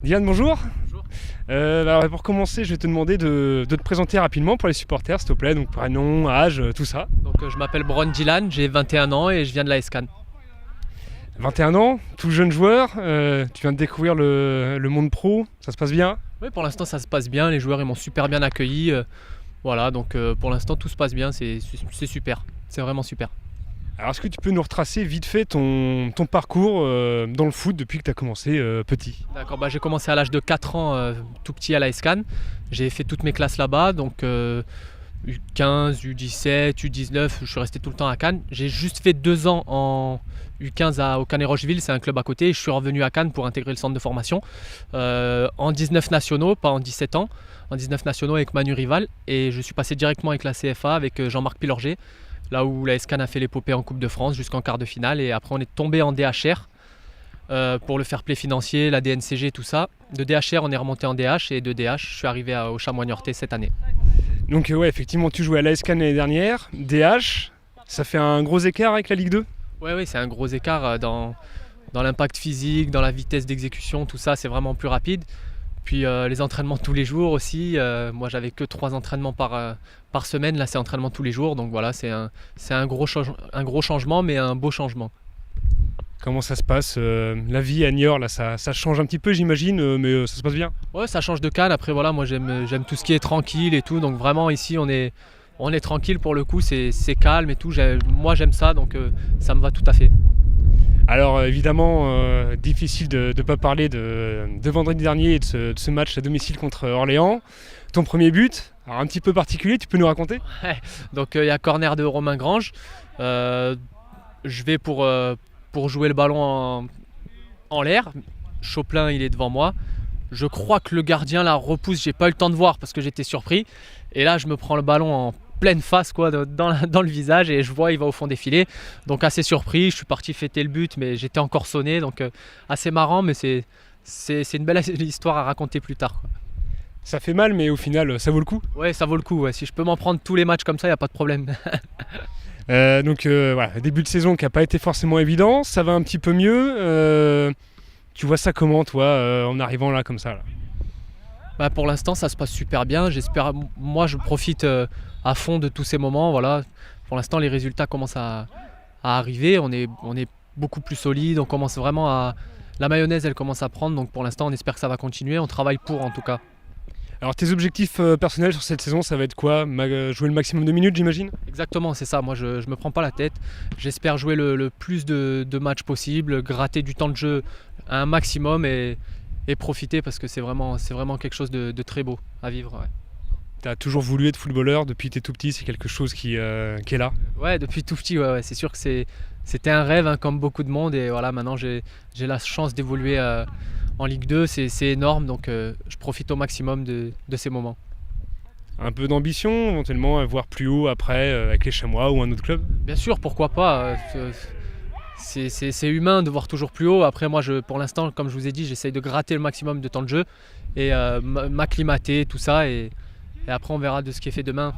Diane, bonjour. Bonjour. Alors pour commencer, je vais te demander de te présenter rapidement pour les supporters, s'il te plaît. Donc prénom, âge, tout ça. Je m'appelle Bron Dylan, j'ai 21 ans et je viens de la SCAN. 21 ans, tout jeune joueur. Tu viens de découvrir le monde pro. Ça se passe bien? Oui, pour l'instant ça se passe bien, les joueurs ils m'ont super bien accueilli. Voilà, pour l'instant tout se passe bien, c'est super, c'est vraiment super. Alors est-ce que tu peux nous retracer vite fait ton parcours dans le foot depuis que tu as commencé petit? D'accord, j'ai commencé à l'âge de 4 ans, tout petit à la SCAN. J'ai fait toutes mes classes là-bas, donc U15, U17, U19, je suis resté tout le temps à Cannes. J'ai juste fait 2 ans en U15 au Canet-Rocheville, c'est un club à côté. Je suis revenu à Cannes pour intégrer le centre de formation en 19 nationaux, pas en 17 ans. En 19 nationaux avec Manu Rival, et je suis passé directement avec la CFA avec Jean-Marc Pilorget, là où la SCAN a fait l'épopée en Coupe de France jusqu'en quart de finale, et après on est tombé en DHR pour le fair play financier, la DNCG, tout ça. De DHR on est remonté en DH, et de DH je suis arrivé au Chamois-Niortais cette année. Donc ouais, effectivement, tu jouais à l'AS Cannes l'année dernière. DH, ça fait un gros écart avec la Ligue 2? Oui, c'est un gros écart dans l'impact physique, dans la vitesse d'exécution, tout ça, c'est vraiment plus rapide. Puis les entraînements tous les jours aussi. Moi, j'avais que 3 entraînements par semaine. Là, c'est entraînement tous les jours. Donc voilà, c'est un gros changement, mais un beau changement. Comment ça se passe la vie à Niort, là, ça change un petit peu, j'imagine, mais ça se passe bien? Ouais, ça change de Cannes. Après, voilà, moi, j'aime tout ce qui est tranquille et tout. Donc vraiment, ici, on est tranquille pour le coup. C'est calme et tout. Moi, j'aime ça. Donc ça me va tout à fait. Alors évidemment, difficile de ne pas parler de vendredi dernier et de ce match à domicile contre Orléans. Ton premier but, alors un petit peu particulier, tu peux nous raconter? Ouais, donc il y a corner de Romain Grange. Je vais pour jouer le ballon en l'air. Chopin, il est devant moi. Je crois que le gardien la repousse, j'ai pas eu le temps de voir parce que j'étais surpris. Et là, je me prends le ballon en pleine face dans le visage, et je vois il va au fond des filets, donc assez surpris. Je suis parti fêter le but, mais j'étais encore sonné, donc assez marrant, mais c'est une belle histoire à raconter plus tard, quoi. Ça fait mal, mais au final, ça vaut le coup? Ouais, ça vaut le coup, ouais. Si je peux m'en prendre tous les matchs comme ça, il n'y a pas de problème. Voilà, début de saison qui n'a pas été forcément évident, ça va un petit peu mieux. Tu vois ça comment, toi, en arrivant là comme ça là? Pour l'instant, ça se passe super bien. J'espère, moi, je profite à fond de tous ces moments. Voilà. Pour l'instant, les résultats commencent à arriver. On est beaucoup plus solide. On commence vraiment la mayonnaise, elle commence à prendre. Donc pour l'instant, on espère que ça va continuer. On travaille pour, en tout cas. Alors tes objectifs personnels sur cette saison, ça va être quoi? Jouer le maximum de minutes, j'imagine? Exactement, c'est ça. Moi, je me prends pas la tête. J'espère jouer le plus de matchs possible, gratter du temps de jeu un maximum, et profiter, parce que c'est vraiment quelque chose de très beau à vivre. Ouais. Tu as toujours voulu être footballeur depuis que tu es tout petit, c'est quelque chose qui est là? Ouais, depuis tout petit, ouais. C'est sûr que c'était un rêve, hein, comme beaucoup de monde, et voilà, maintenant j'ai la chance d'évoluer en Ligue 2, c'est énorme, donc je profite au maximum de ces moments. Un peu d'ambition, éventuellement, à voir plus haut après avec les Chamois ou un autre club? Bien sûr, pourquoi pas. C'est humain de voir toujours plus haut. Après, moi, pour l'instant, comme je vous ai dit, j'essaye de gratter le maximum de temps de jeu et m'acclimater, tout ça, et après on verra de ce qui est fait demain.